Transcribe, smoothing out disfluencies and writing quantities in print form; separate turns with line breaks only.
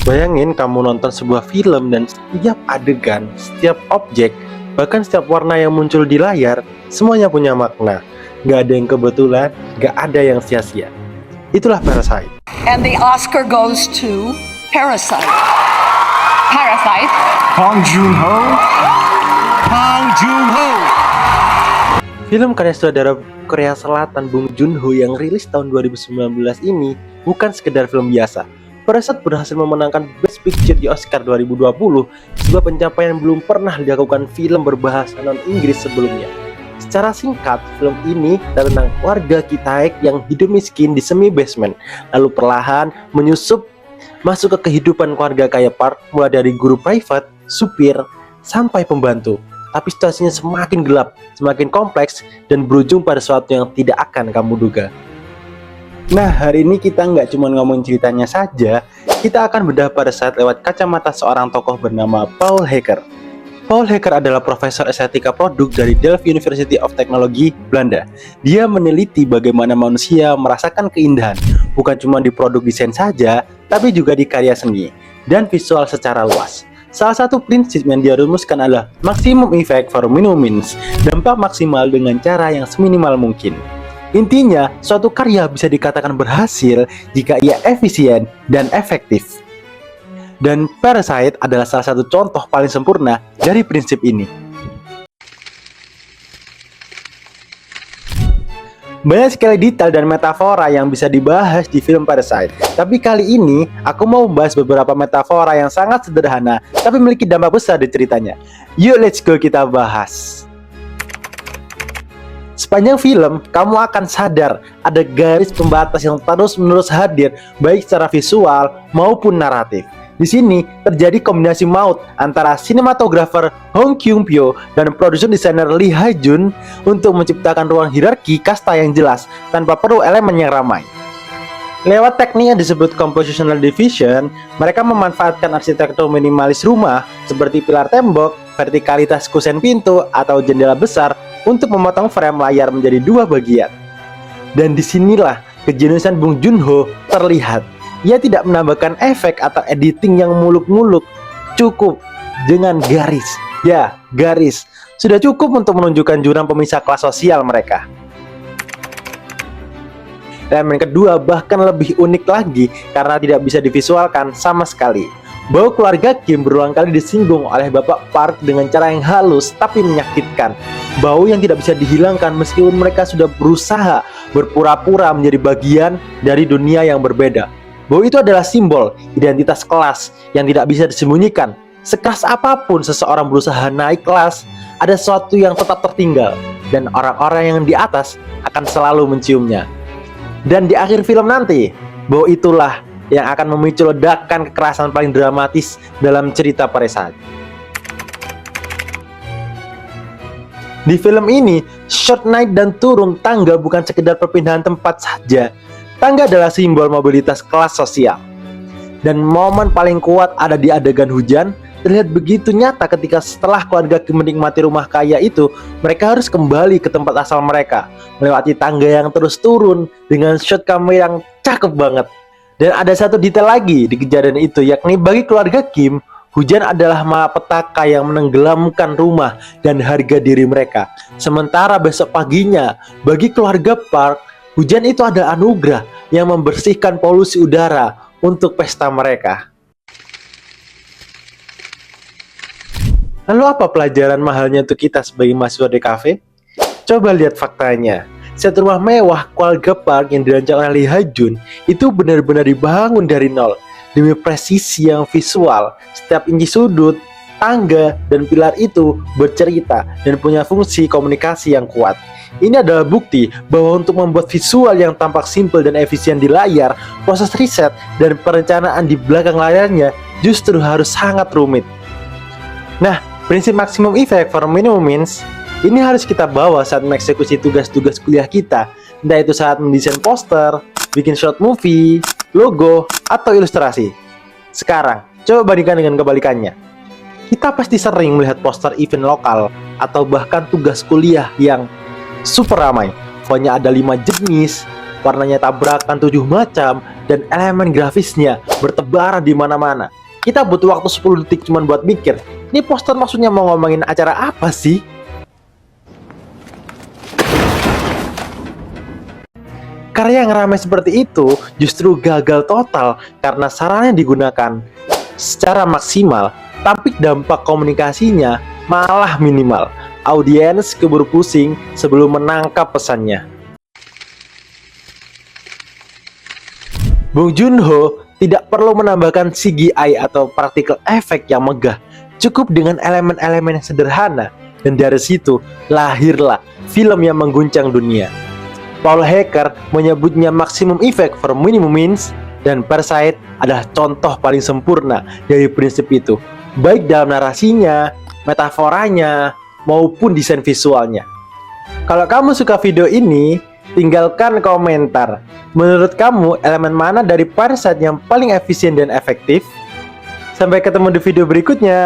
Bayangin kamu nonton sebuah film dan setiap adegan, setiap objek, bahkan setiap warna yang muncul di layar, semuanya punya makna. Gak ada yang kebetulan, gak ada yang sia-sia. Itulah Parasite.
And the Oscar goes to Parasite. Parasite.
Bong Joon-ho. Bong Joon-ho.
Film karya sutradara Korea Selatan Bong Joon-ho yang rilis tahun 2019 ini bukan sekedar film biasa. Parasite berhasil memenangkan Best Picture di Oscar 2020, sebuah pencapaian yang belum pernah dilakukan film berbahasa non-Inggris sebelumnya. Secara singkat, film ini tentang warga Kitaek yang hidup miskin di semi-basement, lalu perlahan menyusup masuk ke kehidupan keluarga kaya Park, mulai dari guru private, supir, sampai pembantu. Tapi situasinya semakin gelap, semakin kompleks, dan berujung pada sesuatu yang tidak akan kamu duga. Nah, hari ini kita nggak cuma ngomong ceritanya saja, kita akan bedah Parasite lewat kacamata seorang tokoh bernama Paul Hacker. Paul Hacker adalah profesor estetika produk dari Delft University of Technology, Belanda. Dia meneliti bagaimana manusia merasakan keindahan, bukan cuma di produk desain saja, tapi juga di karya seni dan visual secara luas. Salah satu prinsip yang dia rumuskan adalah maximum effect for minimum means, dampak maksimal dengan cara yang seminimal mungkin. Intinya, suatu karya bisa dikatakan berhasil jika ia efisien dan efektif. Dan Parasite adalah salah satu contoh paling sempurna dari prinsip ini. Banyak sekali detail dan metafora yang bisa dibahas di film Parasite. Tapi kali ini, aku mau membahas beberapa metafora yang sangat sederhana, tapi memiliki dampak besar di ceritanya. Yuk, let's go kita bahas. Sepanjang film, kamu akan sadar ada garis pembatas yang terus-menerus hadir, baik secara visual maupun naratif. Di sini terjadi kombinasi maut antara sinematografer Hong Kyung-pyo dan production designer Lee Ha-jun untuk menciptakan ruang hierarki kasta yang jelas tanpa perlu elemen yang ramai. Lewat teknik yang disebut compositional division, mereka memanfaatkan arsitektur minimalis rumah seperti pilar tembok, vertikalitas kusen pintu, atau jendela besar untuk memotong frame layar menjadi dua bagian. Dan disinilah kejeniusan Bong Joon-ho terlihat. Ia tidak menambahkan efek atau editing yang muluk-muluk. Cukup dengan garis. Ya, garis. Sudah cukup untuk menunjukkan jurang pemisah kelas sosial mereka. Elemen kedua bahkan lebih unik lagi karena tidak bisa divisualkan sama sekali. Bau keluarga Kim berulang kali disinggung oleh Bapak Park dengan cara yang halus tapi menyakitkan. Bau yang tidak bisa dihilangkan meskipun mereka sudah berusaha berpura-pura menjadi bagian dari dunia yang berbeda. Bau itu adalah simbol identitas kelas yang tidak bisa disembunyikan. Sekeras apapun seseorang berusaha naik kelas, ada sesuatu yang tetap tertinggal, dan orang-orang yang di atas akan selalu menciumnya. Dan di akhir film nanti, bau itulah yang akan memicu ledakan kekerasan paling dramatis dalam cerita Parasite. Di film ini, shot naik dan turun tangga bukan sekedar perpindahan tempat saja. Tangga adalah simbol mobilitas kelas sosial. Dan momen paling kuat ada di adegan hujan, terlihat begitu nyata ketika setelah keluarga Kim menikmati rumah kaya itu, mereka harus kembali ke tempat asal mereka, melewati tangga yang terus turun dengan shot kamera yang cakep banget. Dan ada satu detail lagi di kejadian itu, yakni bagi keluarga Kim, hujan adalah malapetaka yang menenggelamkan rumah dan harga diri mereka. Sementara besok paginya, bagi keluarga Park, hujan itu adalah anugerah yang membersihkan polusi udara untuk pesta mereka. Lalu apa pelajaran mahalnya untuk kita sebagai mahasiswa DKV? Coba lihat faktanya. Set rumah mewah keluarga Park yang dirancang oleh Lee Ha-jun itu benar-benar dibangun dari nol demi presisi yang visual. Setiap inci sudut, tangga, dan pilar itu bercerita dan punya fungsi komunikasi yang kuat. Ini adalah bukti bahwa untuk membuat visual yang tampak simpel dan efisien di layar, proses riset dan perencanaan di belakang layarnya justru harus sangat rumit. Nah, prinsip maximum effect for minimum means ini harus kita bawa saat mengeksekusi tugas-tugas kuliah kita, entah itu saat mendesain poster, bikin short movie, logo, atau ilustrasi. Sekarang, coba bandingkan dengan kebalikannya. Kita pasti sering melihat poster event lokal atau bahkan tugas kuliah yang super ramai. Fontnya ada 5 jenis, warnanya tabrakan 7 macam, dan elemen grafisnya bertebaran di mana-mana. Kita butuh waktu 10 detik cuman buat mikir, ini poster maksudnya mau ngomongin acara apa sih? Karya yang ramai seperti itu justru gagal total karena sarana yang digunakan secara maksimal, tapi dampak komunikasinya malah minimal. Audiens keburu pusing sebelum menangkap pesannya. Bong Joon-ho tidak perlu menambahkan CGI atau particle effect yang megah, cukup dengan elemen-elemen yang sederhana, dan dari situ lahirlah film yang mengguncang dunia. Paul Hacker menyebutnya maximum effect for minimum means, dan Parasite adalah contoh paling sempurna dari prinsip itu, baik dalam narasinya, metaforanya, maupun desain visualnya. Kalau kamu suka video ini, tinggalkan komentar. Menurut kamu, elemen mana dari Parasite yang paling efisien dan efektif? Sampai ketemu di video berikutnya.